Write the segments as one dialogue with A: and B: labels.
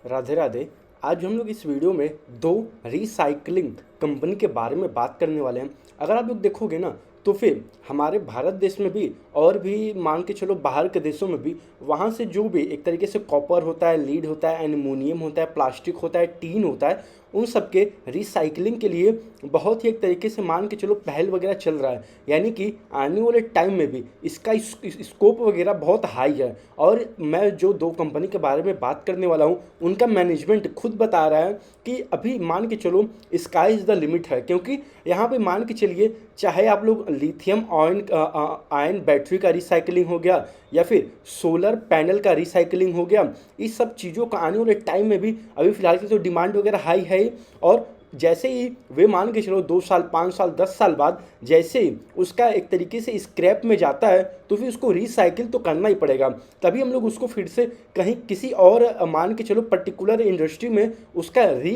A: राधे राधे। आज हम लोग इस वीडियो में दो रिसाइकलिंग कंपनी के बारे में बात करने वाले हैं। अगर आप लोग देखोगे ना तो फिर हमारे भारत देश में भी और भी मान के चलो बाहर के देशों में भी वहाँ से जो भी एक तरीके से कॉपर होता है, लीड होता है, एल्युमिनियम होता है, प्लास्टिक होता है, टीन होता है, उन सब के रिसाइकलिंग के लिए बहुत ही एक तरीके से मान के चलो पहल वगैरह चल रहा है। यानी कि आने वाले टाइम में भी इसका स्कोप वगैरह बहुत हाई है। और मैं जो दो कंपनी के बारे में बात करने वाला हूँ उनका मैनेजमेंट खुद बता रहा है कि अभी मान के चलो स्काई इज़ द लिमिट है। क्योंकि यहाँ पे मान के चलिए चाहे आप लोग लिथियम आयन बैटरी का रिसाइकलिंग हो गया या फिर सोलर पैनल का रिसाइकलिंग हो गया, इस सब चीज़ों का आने वाले टाइम में भी अभी फिलहाल की तो डिमांड वगैरह हाई है। और जैसे ही वे मान के चलो 2 साल 5 साल 10 साल बाद जैसे ही उसका एक तरीके से स्क्रैप में जाता है तो फिर उसको रिसाइकिल तो करना ही पड़ेगा, तभी हम लोग उसको फिर से कहीं किसी और मान के चलो पर्टिकुलर इंडस्ट्री में उसका री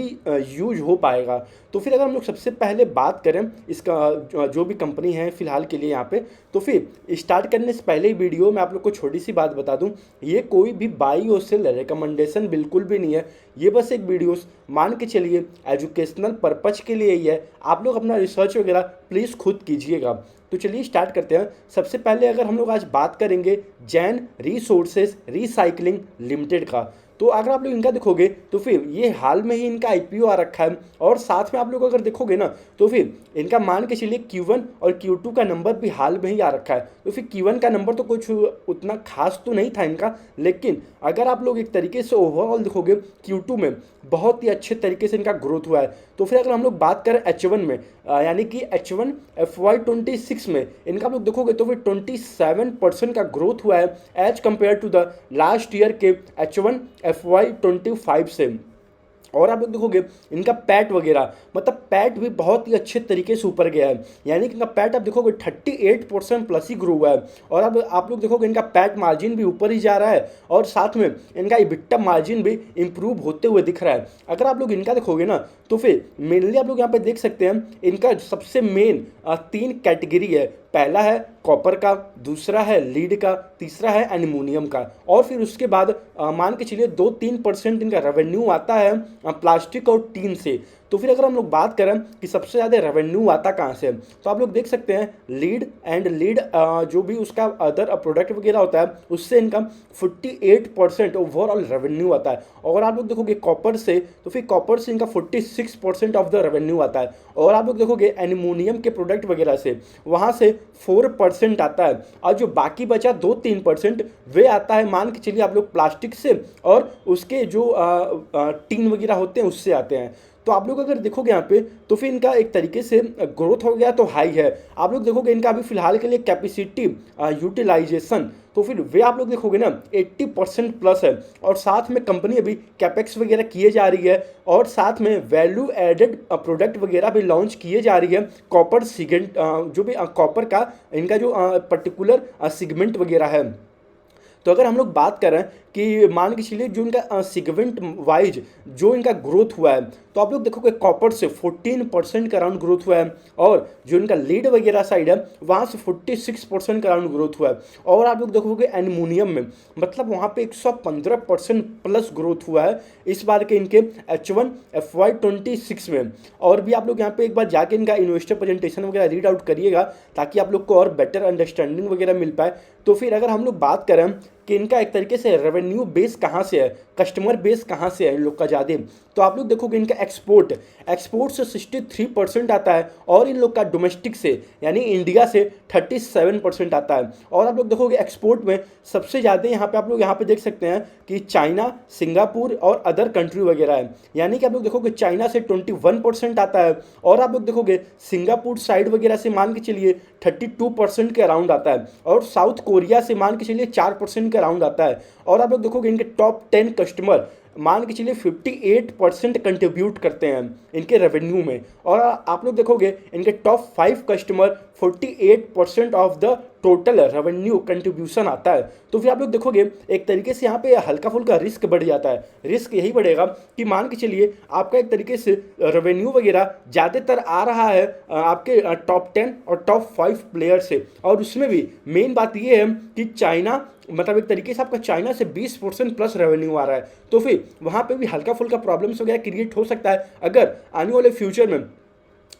A: यूज हो पाएगा। तो फिर अगर हम लोग सबसे पहले बात करें इसका जो भी कंपनी है फिलहाल के लिए यहाँ पे, तो फिर स्टार्ट करने से पहले ही वीडियो में आप लोग को छोटी सी बात बता दूं, ये कोई भी बाई और सेल रिकमेंडेशन बिल्कुल भी नहीं है। ये बस एक वीडियोस मान के चलिए एजुकेशनल पर्पज के लिए ही है। आप लोग अपना रिसर्च वगैरह प्लीज़ खुद कीजिएगा। तो चलिए स्टार्ट करते हैं। सबसे पहले अगर हम लोग आज बात करेंगे जैन रिसोर्सेज रिसाइकलिंग लिमिटेड का, तो अगर आप लोग इनका देखोगे तो फिर ये हाल में ही इनका आईपीओ आ रखा है। और साथ में आप लोग अगर देखोगे ना तो फिर इनका मान के चलिए Q1 और Q2 का नंबर भी हाल में ही आ रखा है। तो फिर Q1 का नंबर तो कुछ उतना खास तो नहीं था इनका, लेकिन अगर आप लोग एक तरीके से ओवरऑल देखोगे Q2 में बहुत ही अच्छे तरीके से इनका ग्रोथ हुआ है। तो फिर अगर हम लोग बात करें H1 में यानी कि H1 FY26 में इनका आप लोग देखोगे तो फिर 27% का ग्रोथ हुआ है as compare to the last year के H1 FY25 से। और आप लोग देखोगे इनका पैट वगैरह मतलब पैट भी बहुत ही अच्छे तरीके से ऊपर गया है। यानी कि इनका पैट आप देखोगे 38% प्लस ही ग्रो हुआ है। और अब आप लोग देखोगे इनका पैट मार्जिन भी ऊपर ही जा रहा है और साथ में इनका इबिट्टा मार्जिन भी इंप्रूव होते हुए दिख रहा है। अगर आप लोग इनका देखोगे ना तो फिर मेनली आप लोग यहाँ पे देख सकते हैं इनका सबसे मेन 3 कैटेगरी है। पहला है कॉपर का, दूसरा है लीड का, तीसरा है एल्युमिनियम का। और फिर उसके बाद मान के चलिए 2-3% इनका रेवेन्यू आता है प्लास्टिक और टीन से। तो फिर अगर हम लोग बात करें कि सबसे ज़्यादा रेवेन्यू आता कहाँ से, तो आप लोग देख सकते हैं लीड जो भी उसका अदर प्रोडक्ट वगैरह होता है उससे इनका 48% ओवरऑल रेवेन्यू आता है। और आप लोग देखोगे कॉपर से तो फिर कॉपर से इनका 46% ऑफ द रेवेन्यू आता है। और आप लोग देखोगे एल्युमिनियम के प्रोडक्ट वगैरह से वहाँ से 4% आता है। और जो बाकी बचा 2-3% वे आता है मान के चलिए आप लोग प्लास्टिक से और उसके जो टीन वगैरह होते हैं उससे आते हैं। तो आप लोग अगर देखोगे यहाँ पे तो फिर इनका एक तरीके से ग्रोथ हो गया तो हाई है। आप लोग देखोगे इनका अभी फिलहाल के लिए कैपेसिटी यूटिलाइजेशन तो फिर वे आप लोग देखोगे ना 80% प्लस है। और साथ में कंपनी अभी कैपेक्स वगैरह किए जा रही है और साथ में वैल्यू एडेड प्रोडक्ट वगैरह भी लॉन्च किए जा रही है। कॉपर सिगमेंट जो भी कॉपर का इनका जो पर्टिकुलर सिगमेंट वगैरह है। तो अगर हम लोग बात करें कि मान के चलिए जो इनका सिगमेंट वाइज जो इनका ग्रोथ हुआ है तो आप लोग देखोगे कॉपर से 14% का राउंड ग्रोथ हुआ है। और जो इनका लीड वगैरह साइड है वहाँ से 46% का राउंड ग्रोथ हुआ है। और आप लोग देखोगे एल्युमिनियम में मतलब वहाँ पे 115% प्लस ग्रोथ हुआ है इस बार के इनके H1 FY26 में। और भी आप लोग यहाँ पे एक बार जाके इनका इन्वेस्टर प्रेजेंटेशन वगैरह रीड आउट करिएगा ताकि आप लोग को और बेटर अंडरस्टैंडिंग वगैरह मिल पाए। तो फिर अगर हम लोग बात करें कि इनका एक तरीके से रेवेन्यू बेस कहाँ से है, कस्टमर बेस कहाँ से है इन लोग का ज़्यादा, तो आप लोग देखोगे इनका एक्सपोर्ट से 63% आता है और इन लोग का डोमेस्टिक से यानी इंडिया से 37% आता है। और आप लोग देखोगे एक्सपोर्ट में सबसे ज़्यादा यहाँ पे आप लोग यहाँ पे देख सकते हैं कि चाइना, सिंगापुर और अदर कंट्री वगैरह है। यानी कि आप लोग देखोगे चाइना से 21% आता है और आप लोग देखोगे सिंगापुर साइड वगैरह से मान के चलिए 32% के अराउंड आता है और साउथ कोरिया से मान के चलिए 4% के अराउंड आता है। और आप लोग देखोगे इनके टॉप 10 कस्टमर मान के चलिए 58% कंट्रीब्यूट करते हैं इनके रेवेन्यू में। और आप लोग देखोगे इनके top 5 customer 48% of the total revenue contribution आता है। तो फिर आप लोग देखोगे एक तरीके से यहाँ पे हल्का फुल्का रिस्क बढ़ जाता है। रिस्क यही बढ़ेगा कि मान के चलिए आपका एक तरीके से रेवेन्यू वगैरह ज़्यादातर आ रहा है आपके टॉप 10 और टॉप 5 प्लेयर से, और उसमें भी मेन बात ये है कि चाइना, मतलब एक तरीके से आपका चाइना से 20% प्लस रेवेन्यू आ रहा है। तो फिर वहाँ पे भी हल्का फुल्का प्रॉब्लम्स वगैरह क्रिएट हो सकता है अगर आने वाले फ्यूचर में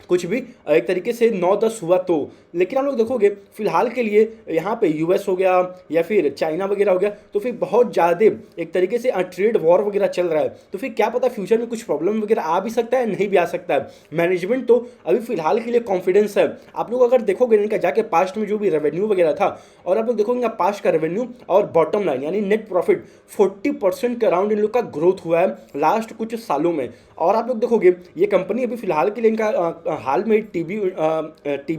A: कुछ भी एक तरीके से 9-10 हुआ तो। लेकिन आप लोग देखोगे फिलहाल के लिए यहाँ पे यूएस हो गया या फिर चाइना वगैरह हो गया, तो फिर बहुत ज़्यादा एक तरीके से ट्रेड वॉर वगैरह चल रहा है। तो फिर क्या पता फ्यूचर में कुछ प्रॉब्लम वगैरह आ भी सकता है, नहीं भी आ सकता है। मैनेजमेंट तो अभी फिलहाल के लिए कॉन्फिडेंस है। आप लोग अगर देखोगे इनका जाके पास्ट में जो भी रेवेन्यू वगैरह था, और आप लोग देखोगे पास्ट का रेवेन्यू और बॉटम लाइन यानी नेट प्रॉफिट 40% के अराउंड इन लोग का ग्रोथ हुआ है लास्ट कुछ सालों में। और आप लोग देखोगे ये कंपनी अभी फिलहाल के लिए इनका हाल में टीवी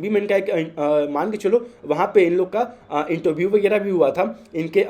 A: में इनका एक मान के चलो वहाँ पे इन लोग का इंटरव्यू वगैरह भी हुआ था। इनके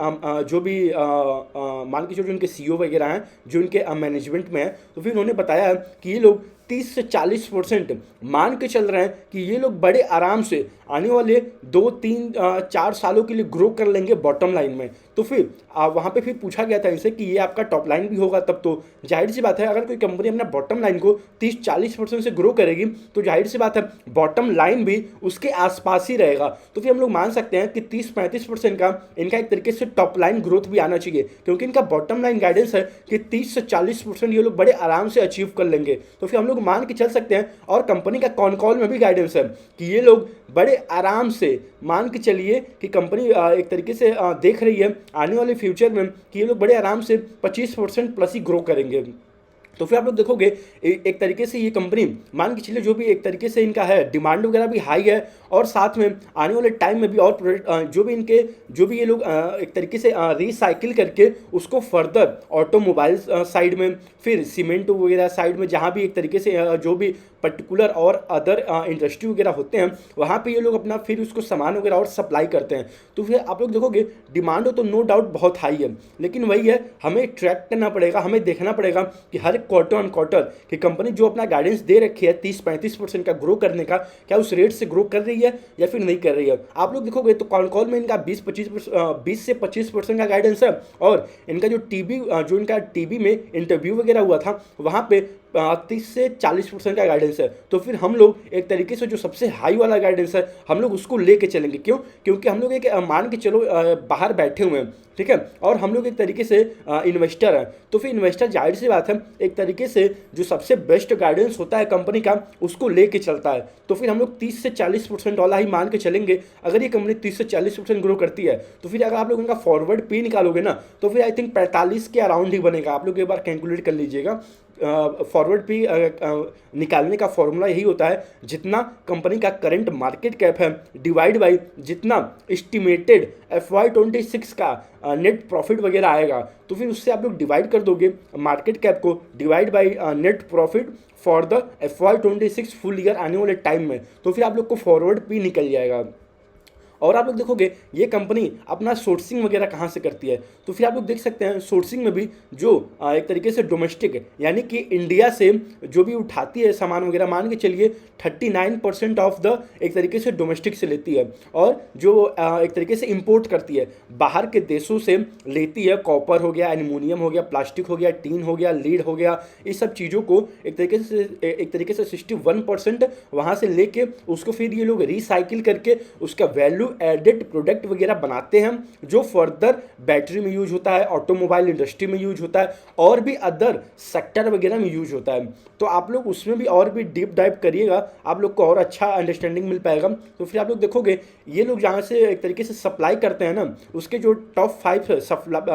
A: जो भी मान के चलो जो इनके सीईओ वगैरह हैं जो इनके मैनेजमेंट में है, तो फिर उन्होंने बताया कि ये लोग 30 से 40% मान के चल रहे हैं कि ये लोग बड़े आराम से आने वाले 2-3-4 सालों के लिए ग्रो कर लेंगे बॉटम लाइन में। तो फिर वहाँ पे फिर पूछा गया था इनसे कि ये आपका टॉप लाइन भी होगा, तब तो जाहिर सी बात है अगर कोई कंपनी अपना बॉटम लाइन को 30-40% से ग्रो करेगी तो जाहिर सी बात है बॉटम लाइन भी उसके आसपास ही रहेगा। तो फिर हम लोग मान सकते हैं कि 30-35% का इनका एक तरीके से टॉप लाइन ग्रोथ भी आना चाहिए, क्योंकि इनका बॉटम लाइन गाइडेंस है कि 30 से 40% ये लोग बड़े आराम से अचीव कर लेंगे। तो फिर हम लोग मान के चल सकते हैं, और कंपनी का कॉन कॉल में भी गाइडेंस है कि ये लोग बड़े आराम से मान के चलिए कि कंपनी एक तरीके से देख रही है आने वाले फ्यूचर में कि ये लोग बड़े आराम से 25% प्लस ही ग्रो करेंगे। तो फिर आप लोग देखोगे एक तरीके से ये कंपनी मान के चलिए जो भी एक तरीके से इनका है डिमांड वगैरह भी हाई है, और साथ में आने वाले टाइम में भी और प्रोडक्ट जो भी ये लोग एक तरीके से रिसाइकिल करके उसको फर्दर ऑटोमोबाइल साइड में, फिर सीमेंट वगैरह साइड में, जहाँ भी एक तरीके से जो भी पर्टिकुलर और अदर इंडस्ट्री वगैरह होते हैं वहाँ पे ये लोग अपना फिर उसको सामान वगैरह और सप्लाई करते हैं। तो फिर आप लोग देखोगे डिमांड तो नो डाउट बहुत हाई है, लेकिन वही है हमें ट्रैक करना पड़ेगा, हमें देखना पड़ेगा कि हर क्वार्टर ऑन क्वार्टर कि कंपनी जो अपना गाइडेंस दे रखी है 30-35% का ग्रो करने का, क्या उस रेट से ग्रो कर रही है या फिर नहीं कर रही है। आप लोग देखोगे तो कॉल में इनका 20 से 25% का गाइडेंस है, और इनका जो इनका टीवी में इंटरव्यू वगैरह हुआ था वहाँ पे 30 से 40% का गाइडेंस है। तो फिर हम लोग एक तरीके से जो सबसे हाई वाला गाइडेंस है हम लोग उसको लेके चलेंगे। क्यों? क्योंकि हम लोग एक मान के चलो बाहर बैठे हुए हैं, ठीक है, और हम लोग एक तरीके से इन्वेस्टर हैं। तो फिर इन्वेस्टर जाहिर सी बात है एक तरीके से जो सबसे बेस्ट गाइडेंस होता है कंपनी का उसको लेके चलता है। तो फिर हम लोग 30 से 40% वाला ही मान के चलेंगे। अगर ये कंपनी 30 से 40% ग्रो करती है तो फिर अगर आप लोग उनका फॉरवर्ड पे निकालोगे ना तो फिर आई थिंक 45 के अराउंड ही बनेगा। आप लोग एक बार कैलकुलेट कर लीजिएगा। फॉरवर्ड पे निकालने का फॉर्मूला यही होता है जितना कंपनी का करंट मार्केट कैप है डिवाइड बाई जितना एस्टिमेटेड FY26 का नेट प्रॉफिट वगैरह आएगा। तो फिर उससे आप लोग डिवाइड कर दोगे मार्केट कैप को divide by net profit for the FY26 full year आने वाले टाइम में, तो फिर आप लोग को फॉरवर्ड भी निकल जाएगा। और आप लोग देखोगे ये कंपनी अपना सोर्सिंग वगैरह कहाँ से करती है, तो फिर आप लोग देख सकते हैं सोर्सिंग में भी जो एक तरीके से डोमेस्टिक है यानी कि इंडिया से जो भी उठाती है सामान वगैरह, मान के चलिए 39% ऑफ द एक तरीके से डोमेस्टिक से लेती है, और जो एक तरीके से इंपोर्ट करती है बाहर के देशों से लेती है, कॉपर हो गया, एल्युमिनियम हो गया, प्लास्टिक हो गया, टीन हो गया, लीड हो गया, इस सब चीज़ों को एक तरीके से 61% वहाँ से लेके उसको फिर ये लोग रिसाइकिल करके उसका वैल्यू एडेड प्रोडक्ट वगैरह बनाते हैं जो फर्दर बैटरी में यूज होता है, ऑटोमोबाइल इंडस्ट्री में यूज होता है, और भी अदर सेक्टर वगैरह में यूज होता है। तो आप लोग उसमें भी और भी डीप डाइव करिएगा, आप लोग को और अच्छा अंडरस्टैंडिंग मिल पाएगा। तो फिर आप लोग देखोगे ये लोग जहाँ से एक तरीके से सप्लाई करते हैं ना, उसके जो टॉप 5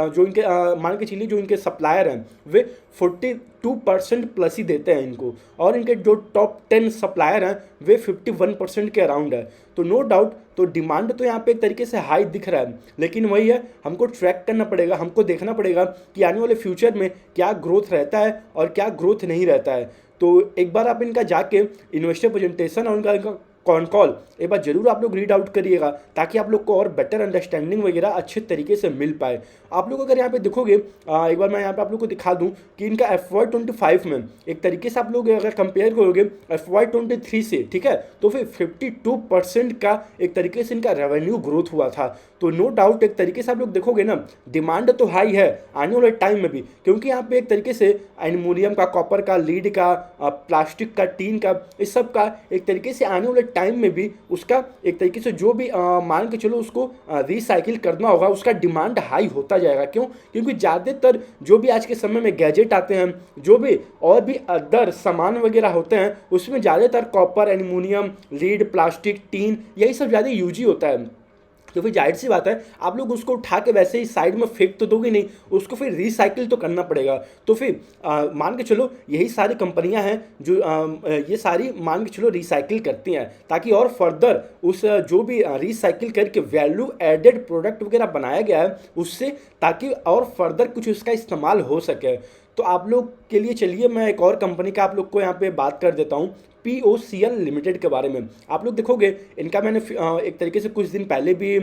A: जो इनके मान के चलिए जो इनके सप्लायर हैं वे 42% प्लस ही देते हैं इनको, और इनके जो टॉप 10 सप्लायर हैं वे 51% के अराउंड है। तो नो डाउट तो डिमांड तो यहाँ पे एक तरीके से हाई दिख रहा है, लेकिन वही है हमको ट्रैक करना पड़ेगा, हमको देखना पड़ेगा कि आने वाले फ्यूचर में क्या ग्रोथ रहता है और क्या ग्रोथ नहीं रहता है। तो एक बार आप इनका जाके इन्वेस्टर प्रेजेंटेशन और इनका कॉन कॉल एक बार जरूर आप लोग रीड आउट करिएगा, ताकि आप लोग को और बेटर अंडरस्टैंडिंग वगैरह अच्छे तरीके से मिल पाए। आप लोग अगर यहाँ पे देखोगे, एक बार मैं यहाँ पे आप लोग को दिखा दूँ कि इनका FY25 में एक तरीके से आप लोग अगर कंपेयर करोगे FY23 से, ठीक है, तो फिर 52% का एक तरीके से इनका रेवेन्यू ग्रोथ हुआ था। तो नो डाउट एक तरीके से आप लोग देखोगे ना, डिमांड तो हाई है आने वाले टाइम में भी, क्योंकि यहाँ पे एक तरीके से एल्युमिनियम का, कॉपर का, लीड का, प्लास्टिक का, टीन का, इस सब का एक तरीके से आने वाले टाइम में भी उसका एक तरीके से जो भी मान के चलो उसको रिसाइकिल करना होगा, उसका डिमांड हाई होता जाएगा। क्यों? क्योंकि ज़्यादातर जो भी आज के समय में गैजेट आते हैं, जो भी और भी अदर सामान वगैरह होते हैं, उसमें ज़्यादातर copper, aluminium, lead, plastic, tin, यही सब ज़्यादा यूज ही होता है। तो फिर जाहिर सी बात है आप लोग उसको उठा के वैसे ही साइड में फेंक तो दोगे नहीं, उसको फिर रिसाइकिल तो करना पड़ेगा। तो फिर मान के चलो यही सारी कंपनियां हैं जो ये सारी मान के चलो रिसाइकिल करती हैं, ताकि और फर्दर उस जो भी रिसाइकिल करके वैल्यू एडेड प्रोडक्ट वगैरह बनाया गया है उससे, ताकि और फर्दर कुछ उसका इस्तेमाल हो सके। तो आप लोग के लिए चलिए मैं एक और कंपनी का आप लोग को यहाँ पे बात कर देता हूँ, POCL लिमिटेड के बारे में। आप लोग देखोगे इनका मैंने एक तरीके से कुछ दिन पहले भी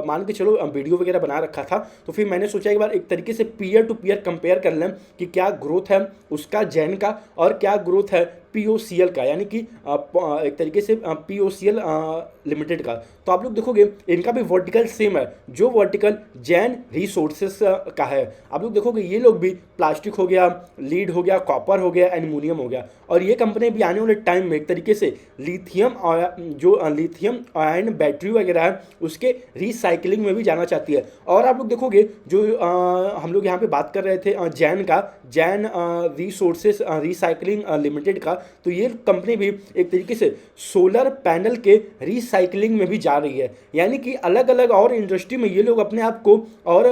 A: मान के चलो वीडियो वगैरह बना रखा था, तो फिर मैंने सोचा एक बार एक तरीके से पीयर टू पीयर कंपेयर कर लें कि क्या ग्रोथ है उसका जैन का और क्या ग्रोथ है POCL का, यानी कि एक तरीके से POCL लिमिटेड का। तो आप लोग देखोगे इनका भी वर्टिकल सेम है, जो वर्टिकल जैन रिसोर्सेस का है। आप लोग देखोगे ये लोग भी प्लास्टिक हो गया, लीड हो गया, कॉपर हो गया, एल्युमिनियम हो गया, और ये कंपनी भी आने वाले टाइम में एक तरीके से लिथियम आयन बैटरी वगैरह है उसके रिसाइकलिंग में भी जाना चाहती है। और आप लोग देखोगे जो हम लोग यहाँ पे बात कर रहे थे जैन रिसोर्सेस रिसाइकलिंग लिमिटेड का, तो ये कंपनी भी एक तरीके से सोलर पैनल के रिसाइकलिंग में भी जा रही है, यानी कि अलग अलग और इंडस्ट्री में ये लोग अपने आप को और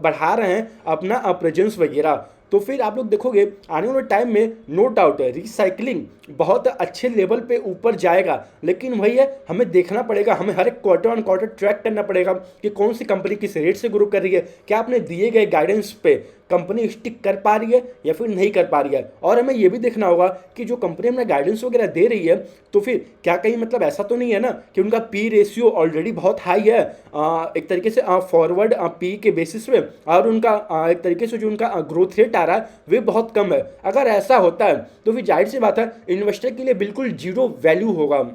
A: बढ़ा रहे हैं अपना प्रेजेंस वगैरह। तो फिर आप लोग देखोगे आने वाले टाइम में नो डाउट है रिसाइकलिंग बहुत अच्छे लेवल पे ऊपर जाएगा, लेकिन वही है हमें देखना पड़ेगा, हमें हर एक क्वार्टर ऑन क्वार्टर ट्रैक करना पड़ेगा कि कौन सी कंपनी किस रेट से ग्रो कर रही है, क्या आपने दिए गए गाइडेंस पे कंपनी स्टिक कर पा रही है या फिर नहीं कर पा रही है। और हमें यह भी देखना होगा कि जो कंपनी हमें गाइडेंस वगैरह दे रही है, तो फिर क्या कहीं मतलब ऐसा तो नहीं है ना कि उनका पी रेशियो ऑलरेडी बहुत हाई है एक तरीके से फॉरवर्ड पी के बेसिस पे, और उनका एक तरीके से जो उनका ग्रोथ रेट आ रहा है वे बहुत कम है। अगर ऐसा होता है तो फिर जाहिर सी बात है इन्वेस्टर के लिए बिल्कुल जीरो वैल्यू होगा।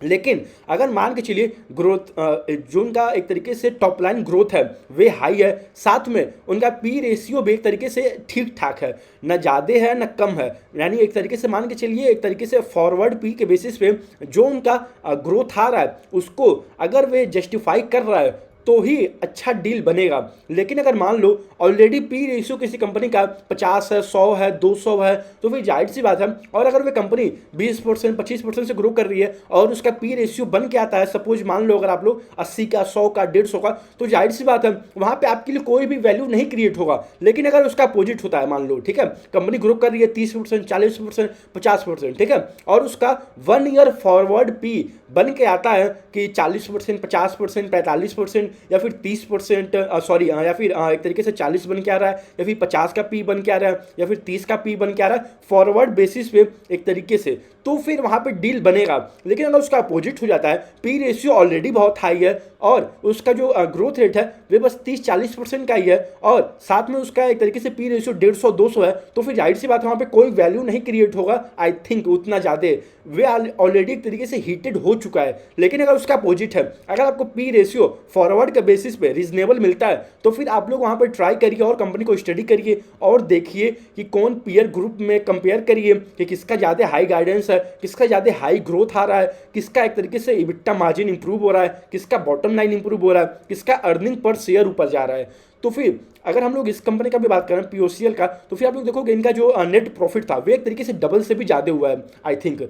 A: लेकिन अगर मान के चलिए ग्रोथ जो उनका एक तरीके से टॉप लाइन ग्रोथ है वे हाई है, साथ में उनका पी रेशियो भी एक तरीके से ठीक ठाक है, न ज़्यादा है न कम है, यानी एक तरीके से मान के चलिए एक तरीके से फॉरवर्ड पी के बेसिस पे जो उनका ग्रोथ आ रहा है उसको अगर वे जस्टिफाई कर रहा है तो ही अच्छा डील बनेगा। लेकिन अगर मान लो ऑलरेडी पी रेशियो किसी कंपनी का 50 है, 100 है, 200 है, तो फिर जाहिर सी बात है, और अगर वे कंपनी 20% 25% से ग्रो कर रही है और उसका पी रेशियो बन के आता है, सपोज मान लो अगर आप लोग 80 का, 100 का, 150 का, तो जाहिर सी बात है वहाँ पे आपके लिए कोई भी वैल्यू नहीं क्रिएट होगा। लेकिन अगर उसका अपोजिट होता है, मान लो ठीक है कंपनी ग्रो कर रही है 30%, 40%, 50%, ठीक है, और उसका 1 ईयर फॉरवर्ड पी बन के आता है कि 40%, 50%, 45% या फिर 30%, सॉरी या फिर एक तरीके से 40 बन के आ रहा है, या फिर 50 का पी बन के आ रहा है, या फिर 30 का पी बन के आ रहा है फॉरवर्ड बेसिस पे एक तरीके से, तो फिर वहाँ पे डील बनेगा। लेकिन अगर उसका अपोजिट हो जाता है, पी रेशियो ऑलरेडी बहुत हाई है और उसका जो ग्रोथ रेट है वे बस 30-40% का ही है, और साथ में उसका एक तरीके से पी रेशियो 150-200 है, तो फिर जाहिर सी बात है वहाँ पे कोई वैल्यू नहीं क्रिएट होगा। आई थिंक उतना ज़्यादा वे ऑलरेडी एक तरीके से हीटेड हो चुका है। लेकिन अगर उसका अपोजिट है, अगर आपको पी रेशियो फॉरवर्ड के बेसिस पे रीजनेबल मिलता है, तो फिर आप लोग वहाँ पर ट्राई करिए और कंपनी को स्टडी करिए और देखिए कि कौन पीयर ग्रुप में कंपेयर करिए कि किसका ज़्यादा हाई गाइडेंस है, किसका ज़्यादा हाई ग्रोथ आ रहा है, किसका एक तरीके से इबिट्टा मार्जिन इंप्रूव हो रहा है, किसका बॉटम लाइन इंप्रूव हो रहा है, किसका अर्निंग पर शेयर ऊपर जा रहा है। तो फिर अगर हम लोग इस कंपनी का भी बात करें POCL का, तो फिर आप लोग देखोगे इनका जो नेट प्रॉफिट था वे एक तरीके से डबल से भी ज़्यादा हुआ है आई थिंक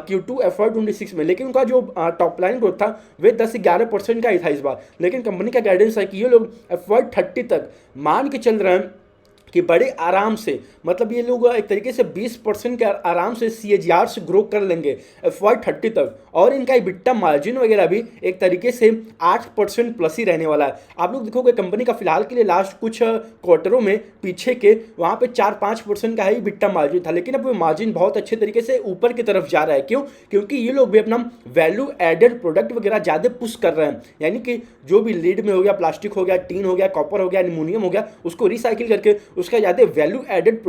A: Q2 FY26 में। लेकिन उनका जो टॉप लाइन ग्रोथ था वे 10-11% का ही था इस बार। लेकिन कंपनी का गाइडेंस है कि ये लोग FY30 तक मान के चल रहे हैं कि बड़े आराम से, मतलब ये लोग एक तरीके से 20% के आराम से CAGR से ग्रो कर लेंगे FY30 तक, और इनका EBITDA मार्जिन वगैरह भी एक तरीके से 8% प्लस ही रहने वाला है। आप लोग देखोगे कंपनी का फिलहाल के लिए लास्ट कुछ क्वार्टरों में पीछे के वहाँ पे 4-5% का ही EBITDA मार्जिन था, लेकिन अब वो मार्जिन बहुत अच्छे तरीके से ऊपर की तरफ जा रहा है। क्यों? क्योंकि ये लोग भी अपना वैल्यू एडेड प्रोडक्ट वगैरह ज़्यादा पुश कर रहे हैं, यानी कि जो भी लीड में हो गया, प्लास्टिक हो गया, टीन हो गया, कॉपर हो गया, एल्यूमिनियम हो गया, उसको रिसाइकिल करके उसका ज़्यादा वैल्यू एडेड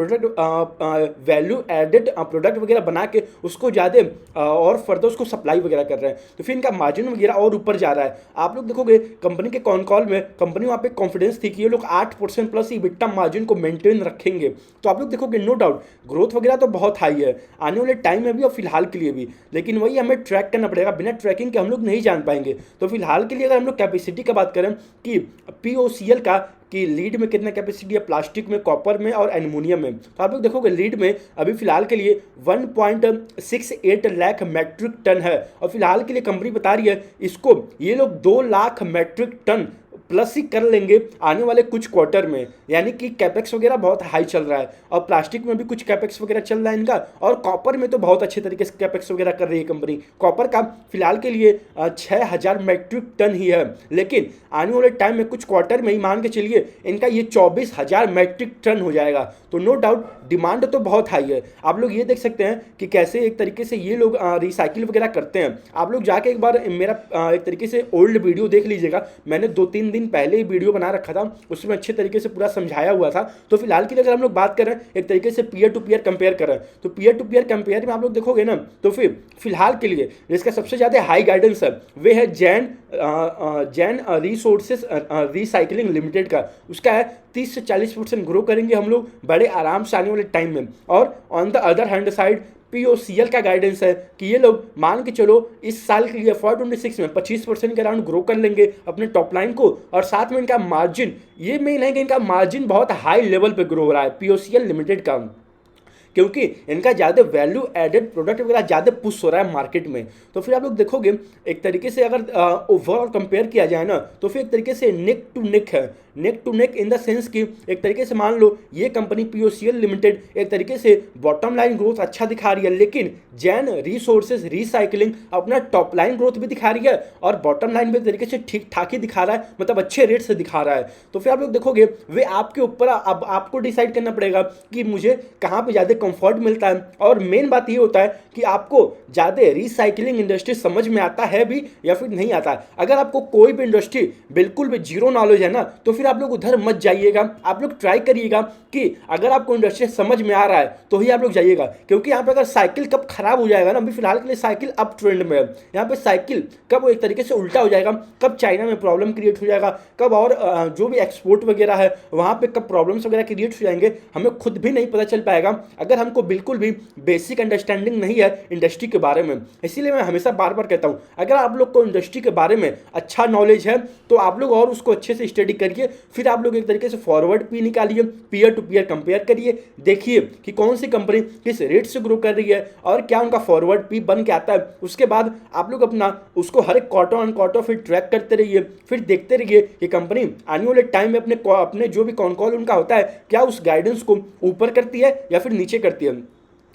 A: प्रोडक्ट वगैरह बना के उसको ज़्यादा और फर्दर उसको सप्लाई वगैरह कर रहे हैं, तो फिर इनका मार्जिन वगैरह और ऊपर जा रहा है। आप लोग देखोगे कंपनी के कॉन कॉल में कंपनी वहाँ पे कॉन्फिडेंस थी कि ये लोग 8% प्लस EBITDA मार्जिन को मेंटेन रखेंगे। तो आप लोग देखोगे नो डाउट ग्रोथ वगैरह तो बहुत हाई है आने वाले टाइम में भी और फिलहाल के लिए भी, लेकिन वही हमें ट्रैक करना पड़ेगा, बिना ट्रैकिंग के हम लोग नहीं जान पाएंगे। तो फिलहाल के लिए अगर हम लोग कैपेसिटी की बात करें कि POCL का कि लीड में कितना कैपेसिटी है, प्लास्टिक में, कॉपर में और एल्यूमिनियम में, तो आप लोग देखोगे लीड में अभी फिलहाल के लिए 1.68 लाख मैट्रिक टन है, और फिलहाल के लिए कंपनी बता रही है इसको ये लोग 2 लाख मैट्रिक टन प्लस ही कर लेंगे आने वाले कुछ क्वार्टर में, यानी कि कैपेक्स वगैरह बहुत हाई चल रहा है, और प्लास्टिक में भी कुछ कैपेक्स वगैरह चल रहा है इनका, और कॉपर में तो बहुत अच्छे तरीके से कैपेक्स वगैरह कर रही है कंपनी। कॉपर का फिलहाल के लिए 6000 मैट्रिक टन ही है, लेकिन आने वाले टाइम में कुछ क्वार्टर में ही मान के चलिए इनका ये 24000 मैट्रिक टन हो जाएगा। तो नो डाउट डिमांड तो बहुत हाई है। आप लोग ये देख सकते हैं कि कैसे एक तरीके से ये लोग रिसाइकिल वगैरह करते हैं। आप लोग जाके एक बार मेरा एक तरीके से ओल्ड वीडियो देख लीजिएगा, मैंने 2-3 दिन पहले ही वीडियो बना रखा था, उसमें अच्छे तरीके से पूरा समझाया हुआ था। तो फिलहाल के लिए अगर हम लोग बात करें एक तरीके से पीयर टू पीयर कंपेयर करें, तो पीयर टू पीयर कंपेयर में आप लोग देखोगे ना, तो फिर फिलहाल के लिए जिसका सबसे ज़्यादा हाई गाइडेंस है वे है जैन रिसोर्सेज रिसाइकलिंग लिमिटेड का। उसका है 30 से 40% ग्रो करेंगे हम लोग बड़े आराम से आने वाले टाइम में। और on the other hand side POCL का गाइडेंस है कि ये लोग मान के चलो इस साल के लिए FY26 में 25% के अराउंड ग्रो कर लेंगे अपने टॉप लाइन को, और साथ में इनका मार्जिन, ये मेन है कि इनका मार्जिन बहुत हाई लेवल पे ग्रो हो रहा है POCL लिमिटेड का, क्योंकि इनका ज़्यादा वैल्यू एडेड प्रोडक्ट वगैरह ज़्यादा पुश हो रहा है मार्केट में। तो फिर आप लोग देखोगे एक तरीके से अगर ओवरऑल कंपेयर किया जाए ना, तो फिर एक तरीके से नेक टू नेक है, neck to neck in the sense कि एक तरीके से मान लो ये कंपनी POCL लिमिटेड एक तरीके से बॉटम लाइन ग्रोथ अच्छा दिखा रही है, लेकिन जैन रिसोर्सेज रिसाइकलिंग अपना टॉप लाइन ग्रोथ भी दिखा रही है और बॉटम लाइन भी एक तरीके से ठीक ठाक ही दिखा रहा है, मतलब अच्छे रेट से दिखा रहा है। तो फिर आप लोग देखोगे वे आपके ऊपर, अब आपको डिसाइड करना पड़ेगा कि मुझे कहाँ पर ज़्यादा कंफर्ट मिलता है। और मेन बात ये होता है कि आपको ज़्यादा रिसाइकलिंग इंडस्ट्री समझ में आता है भी या फिर नहीं आता है। अगर आपको कोई भी इंडस्ट्री बिल्कुल भी जीरो नॉलेज है ना, तो फिर आप लोग उधर मत जाइएगा। आप लोग ट्राई करिएगा कि अगर आपको इंडस्ट्री समझ में आ रहा है तो ही आप लोग जाइएगा, क्योंकि यहाँ पे अगर साइकिल कब खराब हो जाएगा ना, अभी फिलहाल के लिए साइकिल अप ट्रेंड में है, यहाँ पे साइकिल कब एक तरीके से उल्टा हो जाएगा, कब चाइना में प्रॉब्लम क्रिएट हो जाएगा, कब और जो भी एक्सपोर्ट वगैरह है वहाँ पे कब प्रॉब्लम्स वगैरह क्रिएट हो जाएंगे, हमें खुद भी नहीं पता चल पाएगा अगर हमको बिल्कुल भी बेसिक अंडरस्टैंडिंग नहीं है इंडस्ट्री के बारे में। इसीलिए मैं हमेशा बार बार कहता हूँ, अगर आप लोग को इंडस्ट्री के बारे में अच्छा नॉलेज है तो आप लोग और उसको अच्छे से स्टडी करिए, फिर आप लोग एक तरीके से फॉरवर्ड पी निकालिए, पीयर टू पीयर कंपेयर करिए, देखिए कि कौन सी कंपनी किस रेट से ग्रो कर रही है और क्या उनका फॉरवर्ड पी बन के आता है। उसके बाद आप लोग अपना उसको हर एक क्वार्टर ऑन क्वार्टर फिर ट्रैक करते रहिए, फिर देखते रहिए कि कंपनी आने वाले टाइम में अपने जो भी कॉन कॉल उनका होता है क्या उस गाइडेंस को ऊपर करती है या फिर नीचे करती है।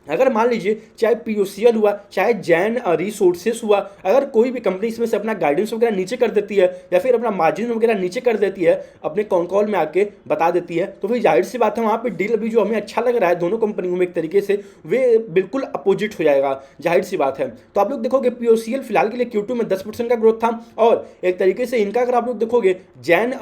A: अगर मान लीजिए चाहे POCL हुआ, चाहे जैन रिसोर्सेस हुआ, अगर कोई भी कंपनी इसमें से अपना गाइडेंस वगैरह नीचे कर देती है या फिर अपना मार्जिन वगैरह नीचे कर देती है, अपने कॉन कॉल में आके बता देती है, तो फिर जाहिर सी बात है वहाँ पे डील अभी जो हमें अच्छा लग रहा है दोनों कंपनियों में एक तरीके से वे बिल्कुल अपोजिट हो जाएगा, जाहिर सी बात है। तो आप लोग देखोगे POCL फिलहाल के लिए Q2 में 10% का ग्रोथ था, और एक तरीके से इनका अगर आप लोग देखोगे जैन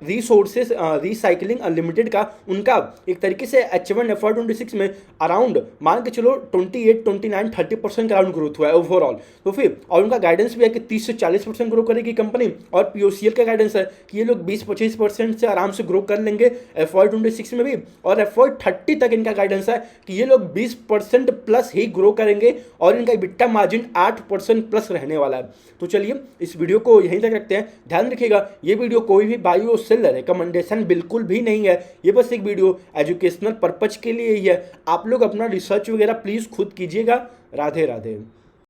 A: रिसोर्सेज रिसाइकलिंग लिमिटेड का, उनका एक तरीके से H1 FY26 में अराउंड मान के चलो 28, 29, 30% का अराउंड ग्रोथ हुआ है ओवरऑल। तो फिर और उनका गाइडेंस भी है कि 30 से 40% ग्रो करेगी कंपनी, और POCL का गाइडेंस है कि ये लोग 20-25% से आराम से ग्रो कर लेंगे FY26 में भी, और FY30 तक इनका गाइडेंस है कि ये लोग 20% प्लस ही ग्रो करेंगे और इनका EBITDA मार्जिन 8% प्लस रहने वाला है। तो चलिए इस वीडियो को यहीं तक रखते हैं। ध्यान रखिएगा ये वीडियो कोई भी बाई और सेल रिकमेंडेशन बिल्कुल भी नहीं है, ये बस एक वीडियो एजुकेशनल पर्पज के लिए ही है। आप लोग अपना रिसर्च वगैरह प्लीज़ खुद कीजिएगा। राधे राधे।